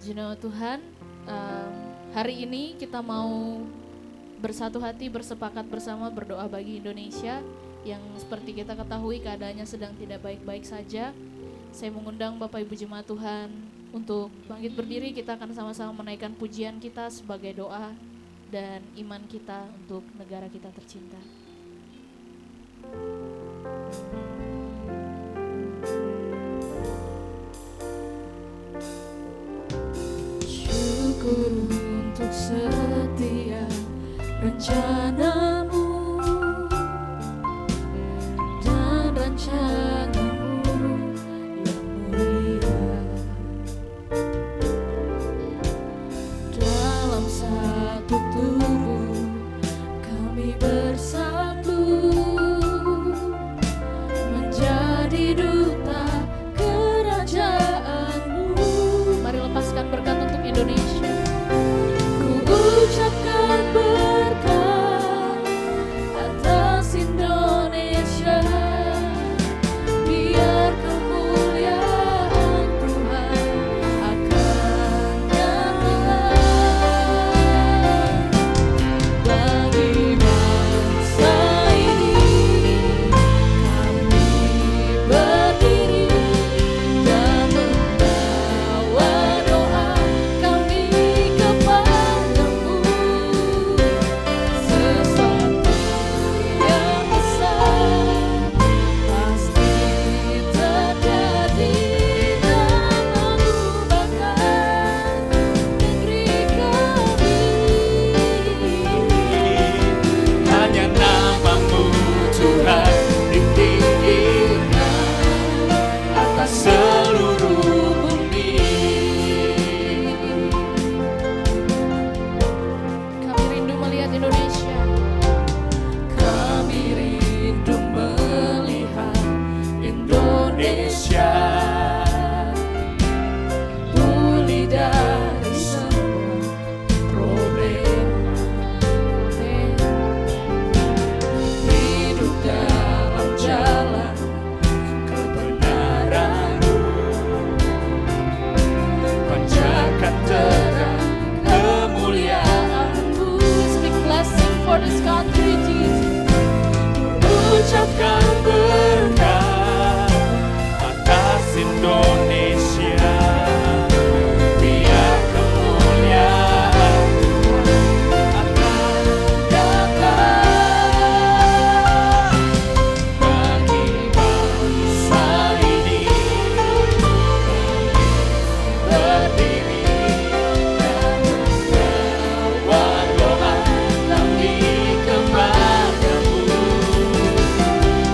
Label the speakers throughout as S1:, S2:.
S1: Puji nama Tuhan, hari ini kita mau bersatu hati bersepakat bersama berdoa bagi Indonesia yang seperti kita ketahui keadaannya sedang tidak baik-baik saja. Saya mengundang Bapak Ibu Jemaat Tuhan untuk bangkit berdiri, kita akan sama-sama menaikkan pujian kita sebagai doa dan iman kita untuk negara kita tercinta. Syukur untuk setiap rencanamu dan rancanganmu yang mulia dalam satu tubuh kami bersatu menjadi duta kerajaanmu. Mari lepaskan berkat untuk Indonesia. Ku ucapkan berkat atas Indonesia, biar kemuliaan Tuhan akan nyata bagi bangsa ini. Kami berdiri dan membawa doa kami kepadamu. Sesuatu yang besar pasti terjadi dan mengubahkan negeri kami.
S2: Hanya namamu Tuhan ditinggikan atas seluruh bumi.
S1: Kami rindu melihat Indonesia.
S2: Kami rindu melihat Indonesia pulih dari semua problem, hidup dalam jalan kebenaran-Mu, pancarkan terang kemuliaan-Mu.
S1: Speak blessing for this country, Jesus.
S2: Ucapkan berkat atas Indonesia, biar kemuliaan akan datang bagi bangsa ini. Berdiri dan membawa doa kami kepadamu.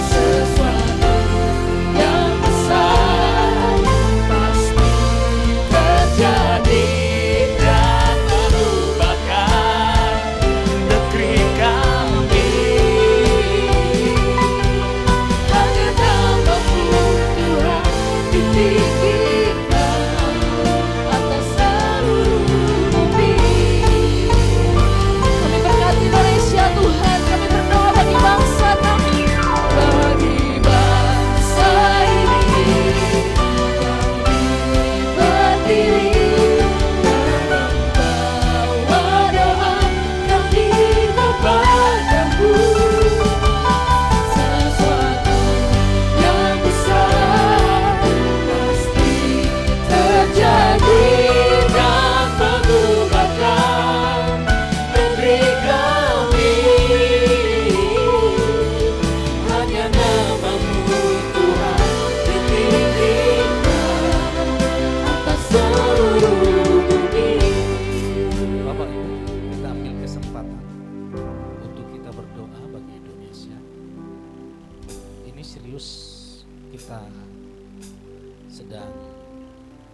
S2: Sesuatu yang besar pasti terjadi dan mengubahkan negeri kami. Hanya namamu Tuhan ditinggikan atas seluruh bumi.
S1: Kami berkati Indonesia, Tuhan. Kami berdoa bagi bangsa kami.
S2: Bagi bangsa ini kami berdiri dan membawa doa kami kepadamu. Sesuatu yang besar pasti terjadi dan mengubahkan negeri kami. Hanya namamu Tuhan ditinggikan atas seluruh bumi.
S3: Bapak Ibu, kita ambil kesempatan untuk kita berdoa bagi Indonesia. Ini serius, kita sedang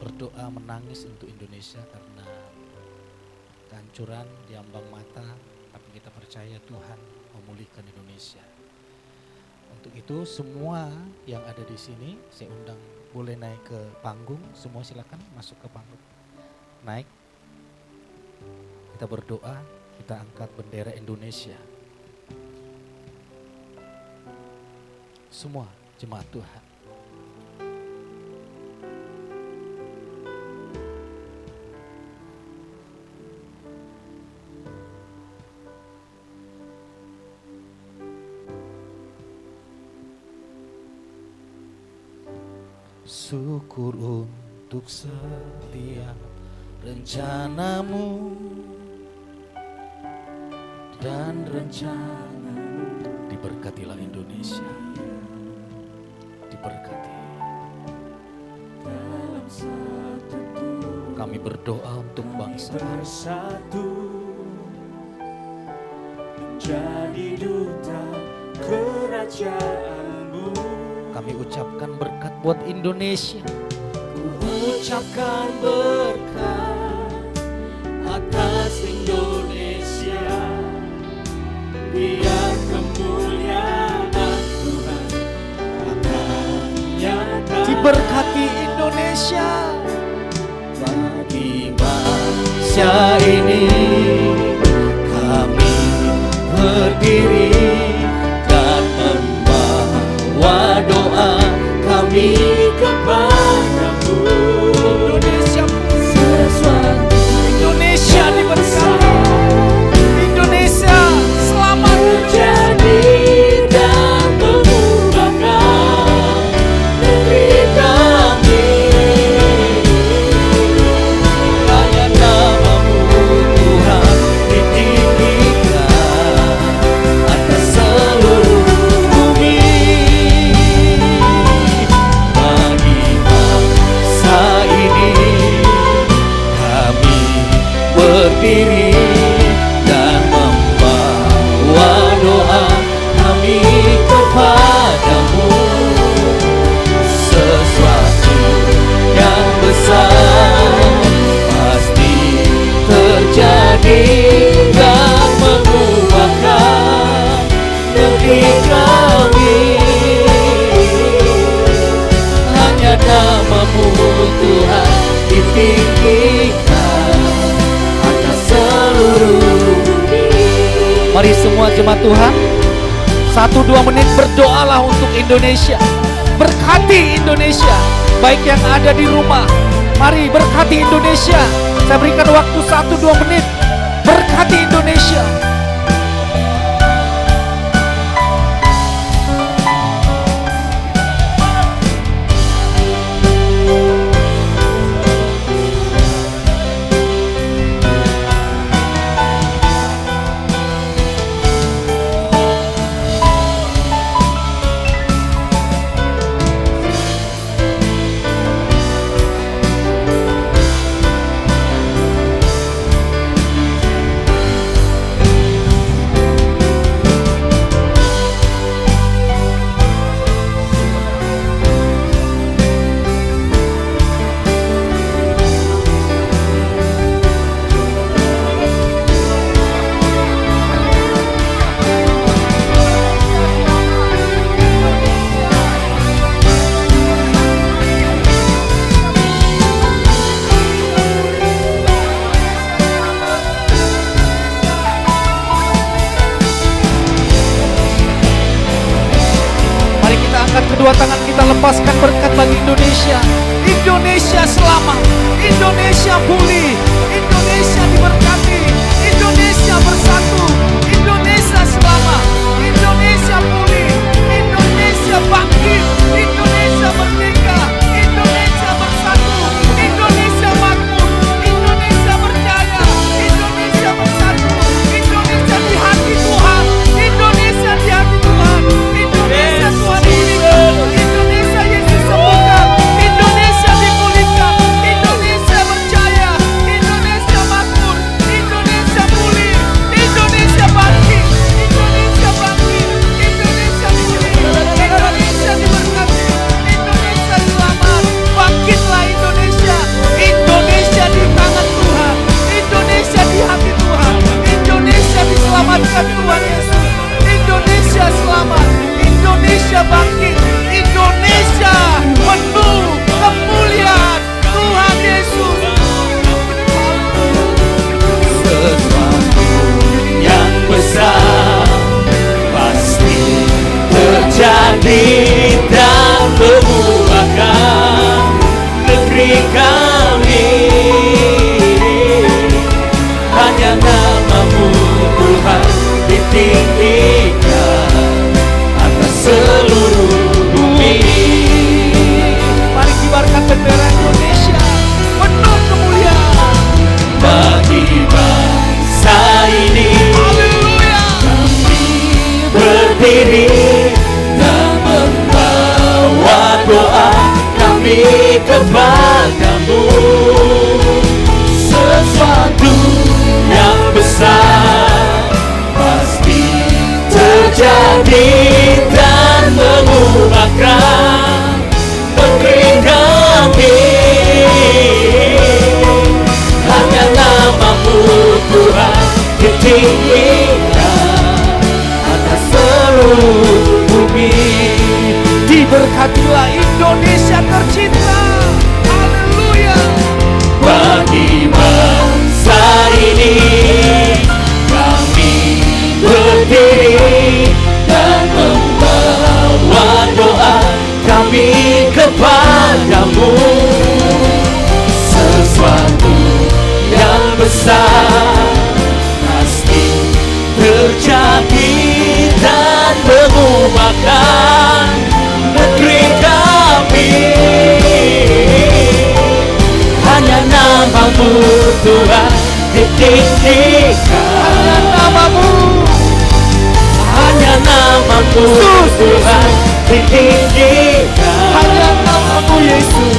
S3: berdoa menangis untuk Indonesia karena kehancuran di ambang mata, tapi kita percaya Tuhan memulihkan Indonesia. Untuk itu semua yang ada di sini saya undang boleh naik ke panggung, semua silakan masuk ke panggung. Naik. Kita berdoa, kita angkat bendera Indonesia. Semua jemaat Tuhan. Syukur untuk setiap rencanamu dan rencanamu. Diberkatilah Indonesia, diberkati. Kami berdoa untuk bangsa
S2: bersatu menjadi duta kerajaanmu.
S3: kami ucapkan berkat buat Indonesia.
S2: Ku ucapkan berkat atas Indonesia, biar kemuliaan Tuhan akan nyata.
S3: Diberkati Indonesia.
S2: Bagi bangsa ini kami berdiri dan membawa doa kami kepadamu.
S3: Indonesia,
S2: Sesuatu
S3: Indonesia diberkati. Indonesia selamat.
S2: terjadi dan mengubahkan negeri kami. Hanya namamu Tuhan ditinggikan atas seluruh bumi. Bagi bangsa ini kami berdiri dan membawa doa kami kepadamu. Sesuatu yang besar pasti terjadi dan mengubahkan negeri kami. Hanya namamu Tuhan ditinggikan atas seluruh bumi.
S3: Mari semua jemaat Tuhan, 1-2 menit berdoalah untuk Indonesia. Berkati Indonesia, baik yang ada di rumah. Mari berkati Indonesia. Saya berikan waktu 1-2 menit. Berkati Indonesia. Mari kita angkat kedua tangan kita, lepaskan berkat bagi Indonesia. Indonesia selamat, Indonesia pulih, Indonesia diberkati, Indonesia bersatu, Indonesia selamat, Indonesia pulih, Indonesia bangkit, Indonesia merdeka, Indonesia bersatu, Indonesia makmur, Indonesia berjaya, Indonesia bersatu, Indonesia di hati Tuhan, Indonesia di hati Tuhan, Indonesia Tuhan pilihkan, Indonesia Yesus sembuhkan, Indonesia dipulihkan, Indonesia berjaya,
S2: dan mengubahkan negeri kami. Hanya nama-Mu Tuhan ditinggikan atas seluruh bumi.
S3: Diberkatilah Indonesia tercinta. Haleluya.
S2: Bagi bangsa ini kami berdiri dan membawa doa kami kepadamu. Sesuatu yang besar pasti terjadi dan mengubahkan negeri kami. Hanya nama-Mu Tuhan ditinggikan.
S3: Hanya nama-Mu.
S2: Hanya nama-Mu Tuhan ditinggikan.
S3: Hanya nama-Mu Yesus.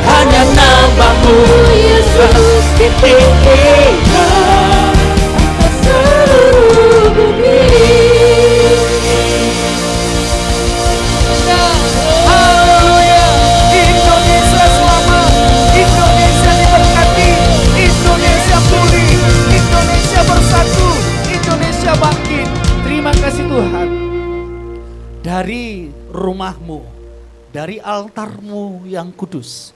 S2: Hanya nama-Mu Yesus ditinggikan atas seluruh bumi.
S3: Haleluya. Indonesia selamat. Indonesia diberkati. Indonesia pulih. Indonesia bersatu. Indonesia bangkit. Terima kasih Tuhan. Dari rumah-Mu, dari altar-Mu yang kudus,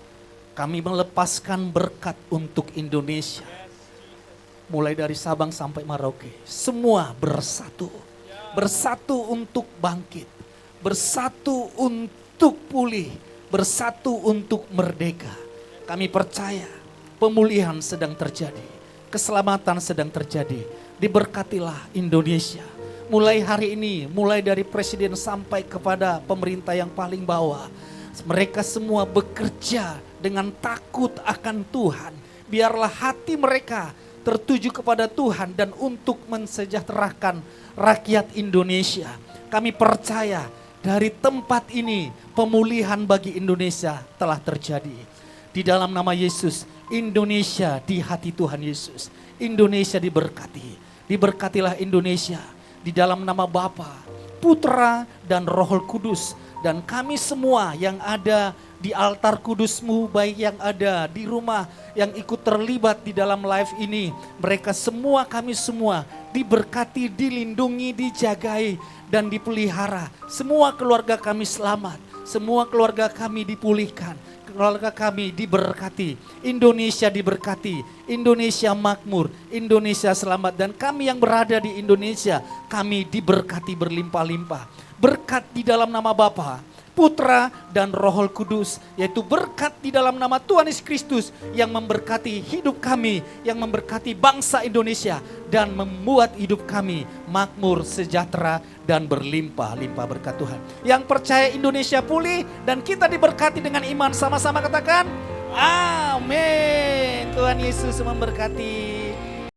S3: kami melepaskan berkat untuk Indonesia. Mulai dari Sabang sampai Merauke, semua bersatu. Bersatu untuk bangkit. Bersatu untuk pulih. Bersatu untuk merdeka. Kami percaya pemulihan sedang terjadi. Keselamatan sedang terjadi. Diberkatilah Indonesia. Mulai hari ini, mulai dari presiden sampai kepada pemerintah yang paling bawah. Mereka semua bekerja dengan takut akan Tuhan. Biarlah hati mereka tertuju kepada Tuhan dan untuk mensejahterakan rakyat Indonesia. Kami percaya dari tempat ini pemulihan bagi Indonesia telah terjadi. Di dalam nama Yesus, Indonesia di hati Tuhan Yesus. Indonesia diberkati. Diberkatilah Indonesia di dalam nama Bapa, Putra dan Roh Kudus. Dan kami semua yang ada di altar kudus-Mu, baik yang ada di rumah, yang ikut terlibat di dalam live ini, mereka semua, kami semua diberkati, dilindungi, dijagai dan dipelihara. Semua keluarga kami selamat, semua keluarga kami dipulihkan, keluarga kami diberkati, Indonesia diberkati, Indonesia makmur, Indonesia selamat. Dan kami yang berada di Indonesia, kami diberkati berlimpah-limpah. Berkat di dalam nama Bapa, Putra dan Roh Kudus, yaitu berkat di dalam nama Tuhan Yesus Kristus yang memberkati hidup kami, yang memberkati bangsa Indonesia dan membuat hidup kami makmur, sejahtera dan berlimpah-limpah berkat Tuhan. Yang percaya Indonesia pulih dan kita diberkati dengan iman, sama-sama katakan amin. Tuhan Yesus memberkati.